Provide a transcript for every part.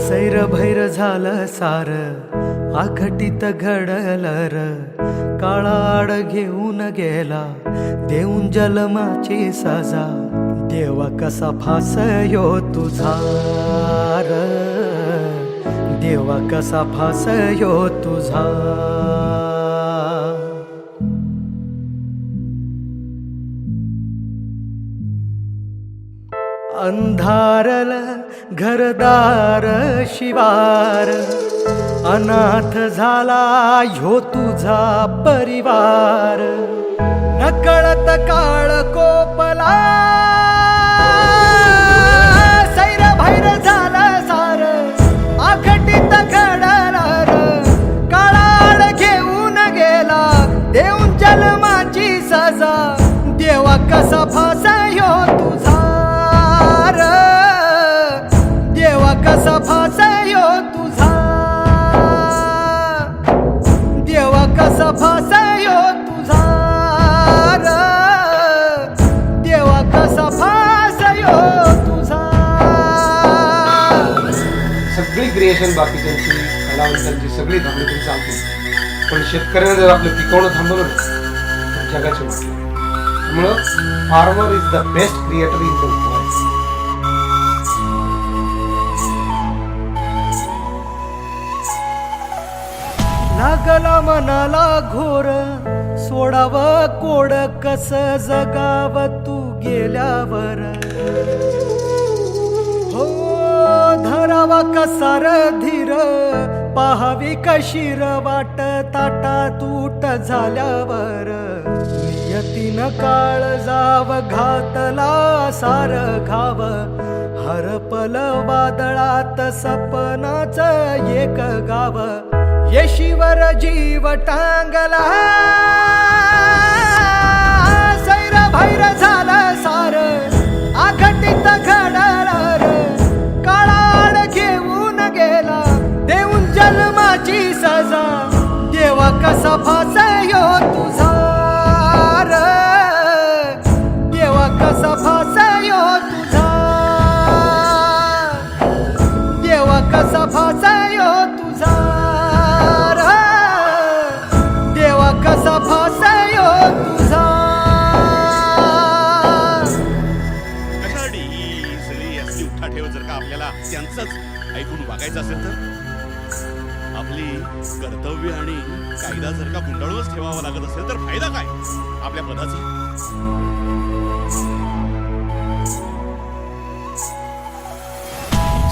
सैर भैर झालं सार आखटीत घडलं र काळाड घेऊन गेला देऊन जलमाची सजा देवा कसा फासयो तुझा र देवा कसा फासयो तुझा अंधारल घरदार शिवार अनाथ झाला ह्यो तुझा परिवार नकळत काळ कोपला सैर भैर झालं सार आखटीत घडलं काळाड घेऊन गेला देऊन जन्माची सजा देवा कसा फासयो तुझा देवा कसा फासयो तुझा देवा कसा फासयो तुझा देवा कसा फासयो तुझा. सगळी क्रिएशन बाकीच्यांची कलावंतांची सगळी थांबली तरी चालते, पण शेतकऱ्याने जर आपलं पिकवणं थांबवलं तर जगाचे वाटलं. त्यामुळं farmer is the best creator in the world. लागला मनाला घोर सोडाव कोड कस जगाव तू गेल्यावर हो धरावा कसार धीर पाहावी कशीर वाट ताटा तूट झाल्यावर नियतीन काळ जाव घातला सार घाव हरपल वादळात सपनाच एक गाव येशीवर जीव टांगला सैर भैर झालं सार आखटीत घडलं काळाड घेऊन गेला देऊन जन्माची सजा देवा कसा फासयो तुझा देवा कसा फासयो तुझा देवा कसा फासयो तुझा कसा फासयो तुझा. कशासाठी ही सगळी असली उठाठेव जर का आपल्याला त्यांचंच ऐकून वागायचं असेल तर आपली कर्तव्य आणि कायदा जर का गुंडाळूनच ठेवावा लागत असेल तर फायदा काय आपल्या पदाचा.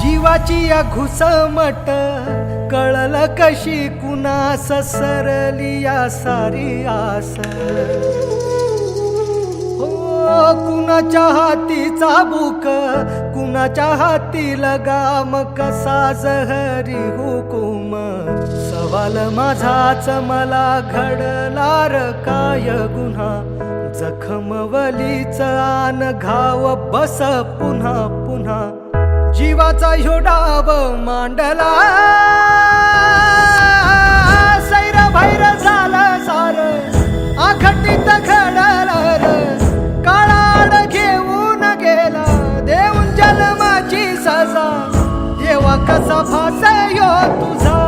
जीवाची या घुसमट कळल कशी कुणास सरली या सारी आस हो कुणाच्या हाती चाबूक कुणाच्या हाती लगाम कसा जहरी हुकुम सवाल माझाच मला घडलार काय गुन्हा जखमवलीच आन घाव बस पुन्हा पुन्हा जीवाचा ह्यो डाव मांडला सैर भैर झालं सार आखटीत घडलं काळाड घेऊन गेला देऊन जन्माची सजा देवा कसा फासयो तुझा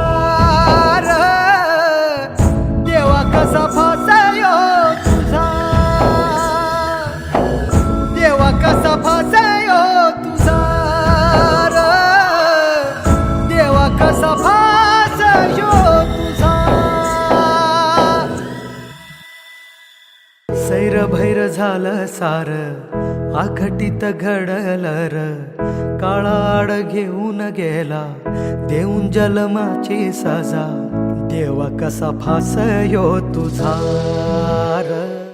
देवा कसा फासयो तुझा देवा कसा फासयो तुझा देवा कसा फासयो तुझा. सैर भैर झालं सार आखटीत घडलं काळाड घेऊन गेला देऊन जन्माची सजा देवा कसा फास यो तुझा र